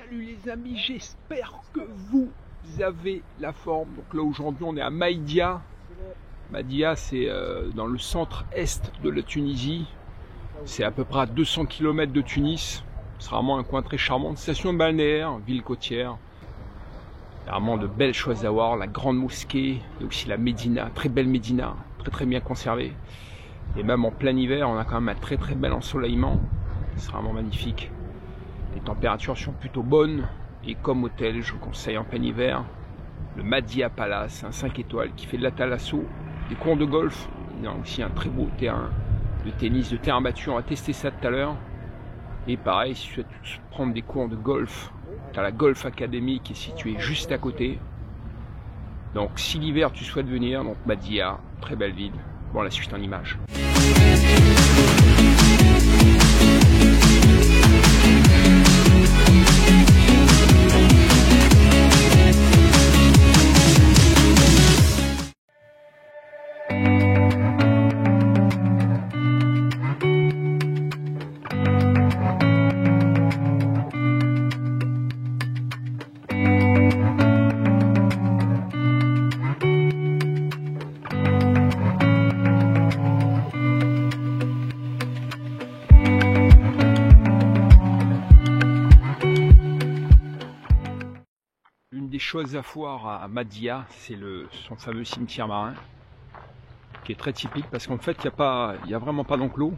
Salut les amis, j'espère que vous avez la forme. Donc là aujourd'hui on est à Maïdia. Maïdia c'est dans le centre-est de la Tunisie. C'est à peu près à 200 km de Tunis. C'est vraiment un coin très charmant. Station balnéaire, ville côtière. Il y a vraiment de belles choses à voir. La grande mosquée et aussi la Médina, très belle Médina, très bien conservée. Et même en plein hiver on a quand même un très bel ensoleillement. C'est vraiment magnifique. Les températures sont plutôt bonnes et comme hôtel, je vous conseille en plein hiver le Madia Palace, un 5 étoiles qui fait de la thalasso, des cours de golf. Il y a aussi un très beau terrain de tennis, de terrain battu. On va tester ça tout à l'heure. Et pareil, si tu souhaites prendre des cours de golf, tu as la Golf Academy qui est située juste à côté. Donc si l'hiver tu souhaites venir, donc Madia, très belle ville. Bon, la suite en images. Une des choses à voir à Madia, c'est son fameux cimetière marin, qui est très typique parce qu'en fait, il n'y a vraiment pas d'enclos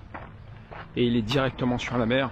et il est directement sur la mer.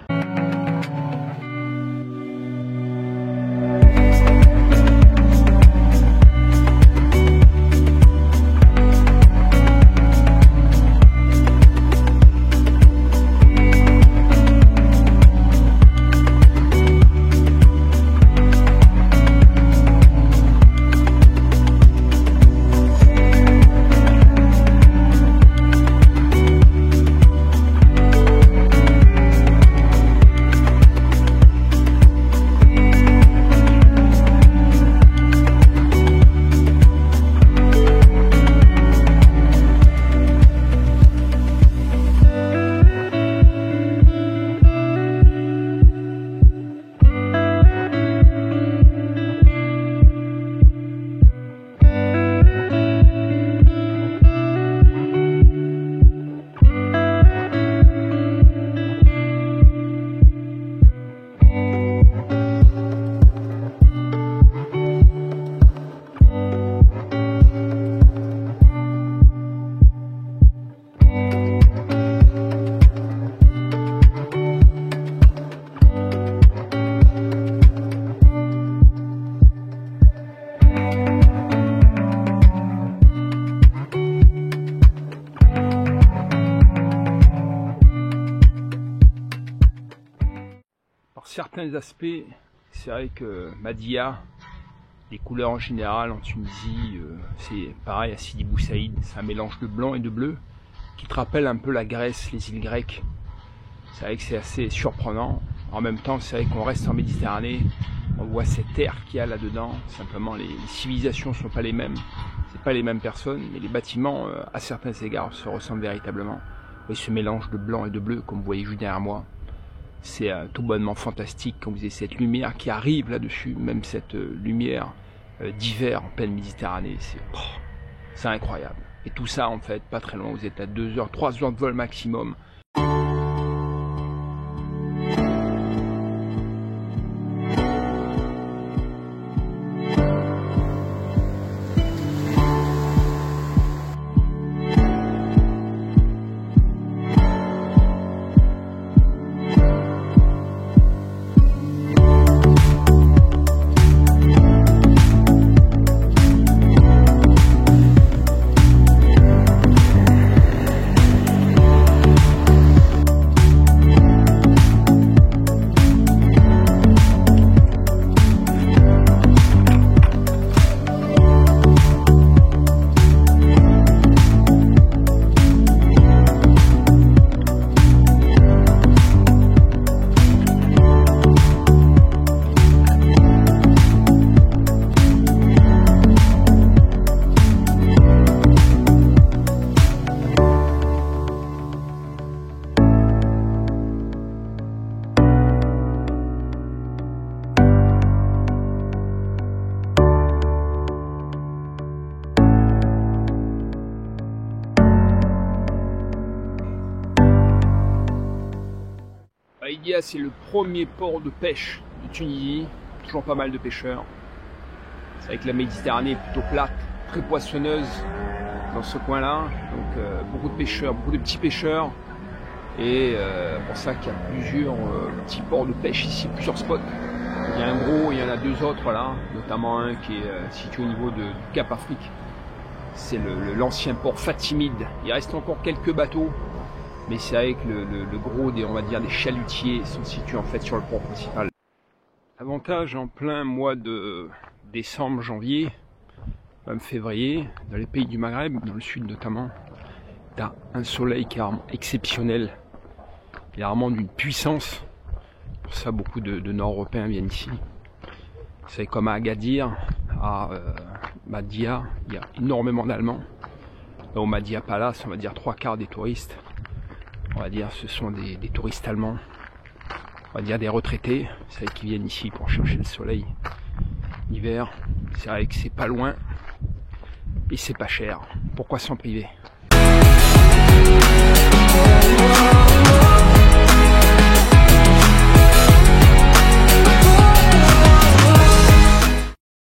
Certains aspects, c'est vrai que Madia, les couleurs en général en Tunisie, c'est pareil à Sidi Bou Saïd, c'est un mélange de blanc et de bleu qui te rappelle un peu la Grèce, les îles grecques. C'est vrai que c'est assez surprenant. En même temps, c'est vrai qu'on reste en Méditerranée, on voit cette terre qu'il y a là-dedans. Simplement, les civilisations ne sont pas les mêmes, c'est pas les mêmes personnes, mais les bâtiments, à certains égards, se ressemblent véritablement. Et ce mélange de blanc et de bleu, comme vous voyez juste derrière moi, c'est tout bonnement fantastique quand vous avez cette lumière qui arrive là-dessus, même cette lumière d'hiver en pleine Méditerranée, c'est incroyable. Et tout ça en fait, pas très loin, vous êtes à 2 heures, 3 heures de vol maximum. Maïdia, c'est le premier port de pêche de Tunisie. Toujours pas mal de pêcheurs. C'est vrai que la Méditerranée est plutôt plate, très poissonneuse dans ce coin-là. Donc beaucoup de pêcheurs, beaucoup de petits pêcheurs. Et pour ça qu'il y a plusieurs petits ports de pêche ici, plusieurs spots. Il y a un gros, il y en a deux autres là, notamment un qui est situé au niveau du Cap Afrique. C'est l'ancien port Fatimide. Il reste encore quelques bateaux, mais c'est vrai que le gros des, on va dire, des chalutiers sont situés en fait sur le port principal. Avantage en plein mois de décembre, janvier, même février, dans les pays du Maghreb, dans le sud notamment, t'as un soleil qui est vraiment exceptionnel. Il est vraiment d'une puissance. Pour ça, beaucoup de Nord-Européens viennent ici. C'est comme à Agadir, à Madia, il y a énormément d'Allemands. Au Madia Palace, on va dire 3/4 des touristes. On va dire ce sont des touristes allemands. On va dire des retraités. C'est vrai qu'ils viennent ici pour chercher le soleil l'hiver. C'est vrai que c'est pas loin et c'est pas cher. Pourquoi s'en priver?